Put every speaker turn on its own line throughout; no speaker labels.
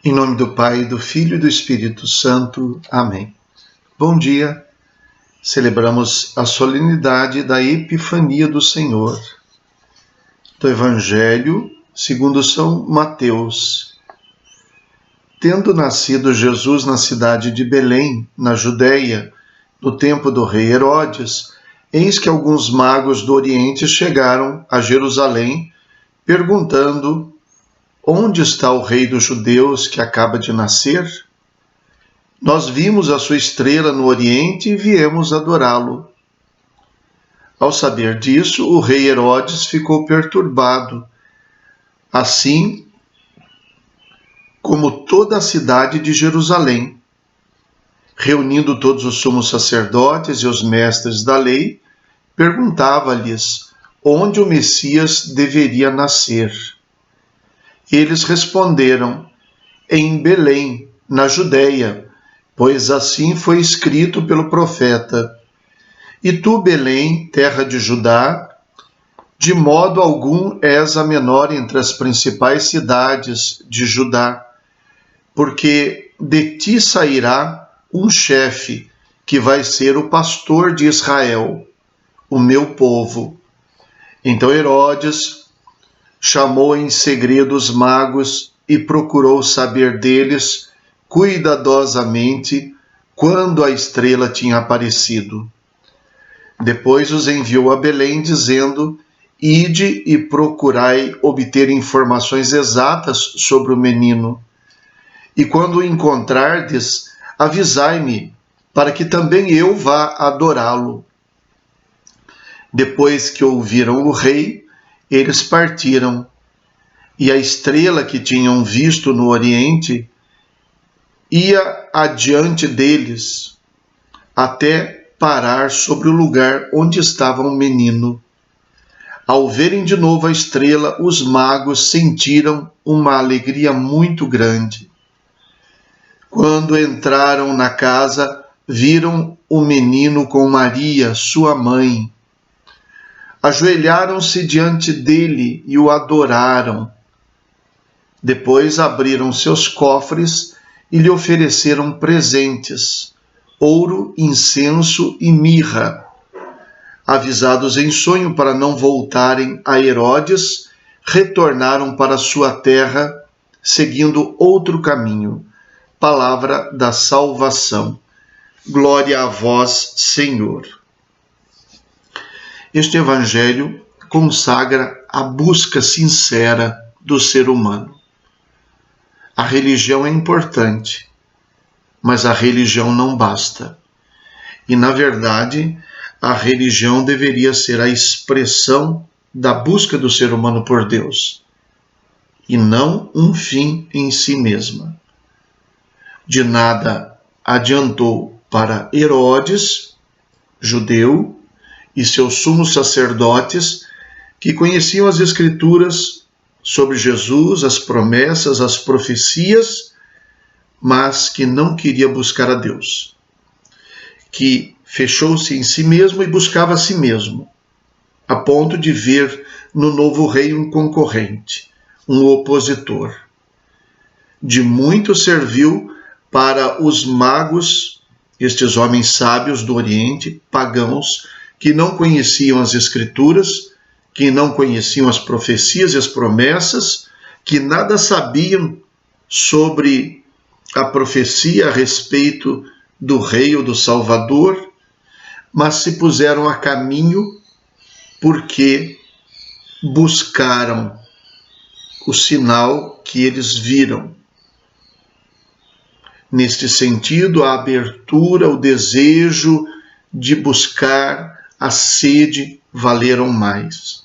Em nome do Pai, do Filho e do Espírito Santo. Amém. Bom dia. Celebramos a solenidade da Epifania do Senhor. Do Evangelho segundo São Mateus. Tendo nascido Jesus na cidade de Belém, na Judéia, no tempo do rei Herodes, eis que alguns magos do Oriente chegaram a Jerusalém, perguntando: onde está o rei dos judeus que acaba de nascer? Nós vimos a sua estrela no Oriente e viemos adorá-lo. Ao saber disso, o rei Herodes ficou perturbado, assim como toda a cidade de Jerusalém. Reunindo todos os sumos sacerdotes e os mestres da lei, perguntava-lhes onde o Messias deveria nascer. Eles responderam: em Belém, na Judéia, pois assim foi escrito pelo profeta: e tu, Belém, terra de Judá, de modo algum és a menor entre as principais cidades de Judá, porque de ti sairá um chefe que vai ser o pastor de Israel, o meu povo. Então Herodes chamou em segredo os magos e procurou saber deles cuidadosamente quando a estrela tinha aparecido. Depois os enviou a Belém, dizendo: ide e procurai obter informações exatas sobre o menino. E quando o encontrardes, avisai-me, para que também eu vá adorá-lo. Depois que ouviram o rei, eles partiram, e a estrela que tinham visto no Oriente ia adiante deles, até parar sobre o lugar onde estava o menino. Ao verem de novo a estrela, os magos sentiram uma alegria muito grande. Quando entraram na casa, viram o menino com Maria, sua mãe. Ajoelharam-se diante dele e o adoraram. Depois abriram seus cofres e lhe ofereceram presentes: ouro, incenso e mirra. Avisados em sonho para não voltarem a Herodes, retornaram para sua terra, seguindo outro caminho. Palavra da salvação. Glória a vós, Senhor. Este evangelho consagra a busca sincera do ser humano. A religião é importante, mas a religião não basta. E, na verdade, a religião deveria ser a expressão da busca do ser humano por Deus, e não um fim em si mesma. De nada adiantou para Herodes, judeu, e seus sumos sacerdotes, que conheciam as Escrituras sobre Jesus, as promessas, as profecias, mas que não queria buscar a Deus, que fechou-se em si mesmo e buscava a si mesmo, a ponto de ver no novo rei um concorrente, um opositor. De muito serviu para os magos, estes homens sábios do Oriente, pagãos, que não conheciam as Escrituras, que não conheciam as profecias e as promessas, que nada sabiam sobre a profecia a respeito do rei ou do Salvador, mas se puseram a caminho porque buscaram o sinal que eles viram. Neste sentido, a abertura, o desejo de buscar, a sede valeram mais.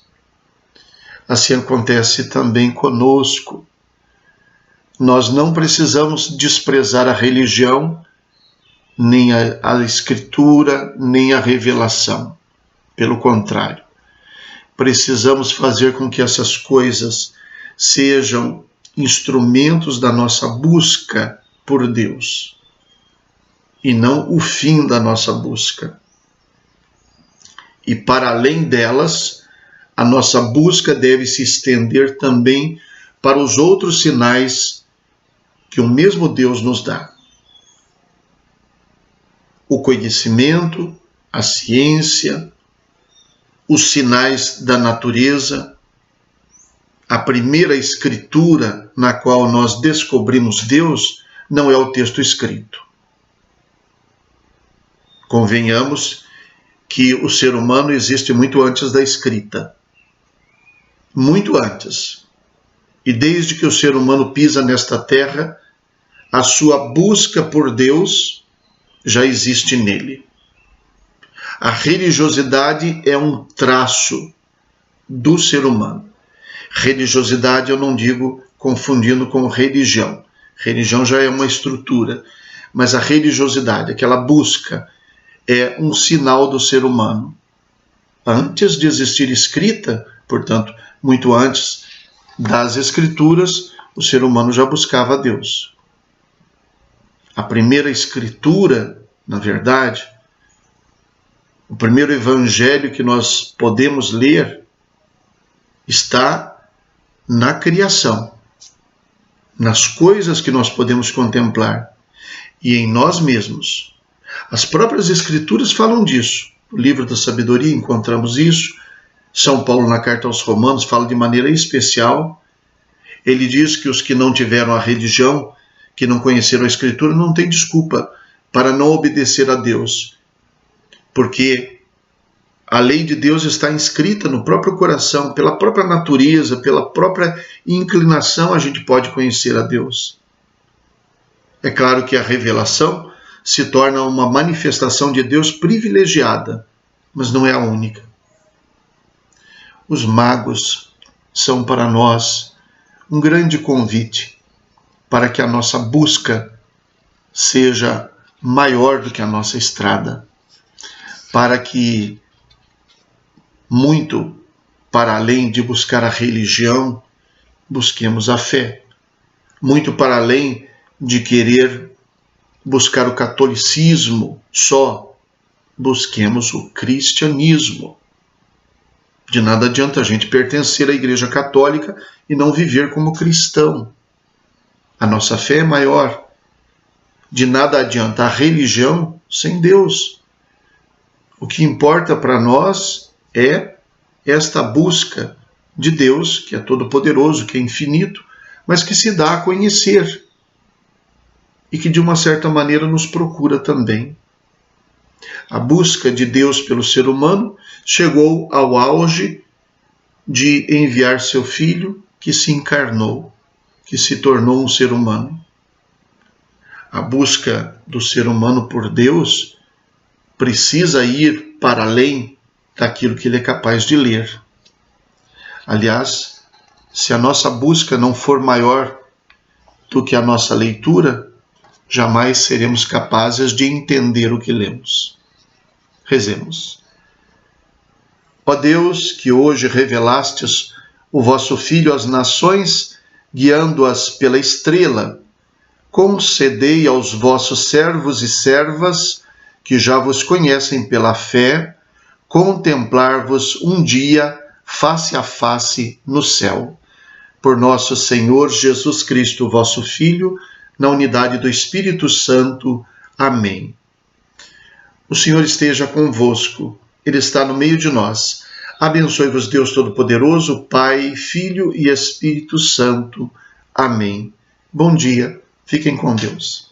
Assim acontece também conosco. Nós não precisamos desprezar a religião, nem a Escritura, nem a revelação. Pelo contrário, precisamos fazer com que essas coisas sejam instrumentos da nossa busca por Deus, e não o fim da nossa busca. E para além delas, a nossa busca deve se estender também para os outros sinais que o mesmo Deus nos dá: o conhecimento, a ciência, os sinais da natureza. A primeira escritura na qual nós descobrimos Deus não é o texto escrito. Convenhamos que o ser humano existe muito antes da escrita. Muito antes. E desde que o ser humano pisa nesta terra, a sua busca por Deus já existe nele. A religiosidade é um traço do ser humano. Religiosidade eu não digo confundindo com religião. Religião já é uma estrutura. Mas a religiosidade, aquela busca, é um sinal do ser humano. Antes de existir escrita, portanto, muito antes das escrituras, o ser humano já buscava a Deus. A primeira escritura, na verdade, o primeiro evangelho que nós podemos ler está na criação, nas coisas que nós podemos contemplar e em nós mesmos. As próprias escrituras falam disso. No livro da sabedoria encontramos isso. São Paulo, na carta aos Romanos, fala de maneira especial. Ele diz que os que não tiveram a religião, que não conheceram a escritura, não têm desculpa para não obedecer a Deus, porque a lei de Deus está inscrita no próprio coração, pela própria natureza, pela própria inclinação a gente pode conhecer a Deus. É claro que a revelação se torna uma manifestação de Deus privilegiada, mas não é a única. Os magos são para nós um grande convite para que a nossa busca seja maior do que a nossa estrada, para que muito para além de buscar a religião, busquemos a fé. Muito para além de querer buscar o catolicismo só, busquemos o cristianismo. De nada adianta a gente pertencer à Igreja Católica e não viver como cristão. A nossa fé é maior. De nada adianta a religião sem Deus. O que importa para nós é esta busca de Deus, que é todo-poderoso, que é infinito, mas que se dá a conhecer e que de uma certa maneira nos procura também. A busca de Deus pelo ser humano chegou ao auge de enviar seu Filho, que se encarnou, que se tornou um ser humano. A busca do ser humano por Deus precisa ir para além daquilo que ele é capaz de ler. Aliás, se a nossa busca não for maior do que a nossa leitura, jamais seremos capazes de entender o que lemos. Rezemos. Ó Deus, que hoje revelastes o vosso Filho às nações, guiando-as pela estrela, concedei aos vossos servos e servas, que já vos conhecem pela fé, contemplar-vos um dia face a face no céu. Por nosso Senhor Jesus Cristo, vosso Filho, na unidade do Espírito Santo. Amém. O Senhor esteja convosco. Ele está no meio de nós. Abençoe-vos Deus Todo-Poderoso, Pai, Filho e Espírito Santo. Amém. Bom dia. Fiquem com Deus.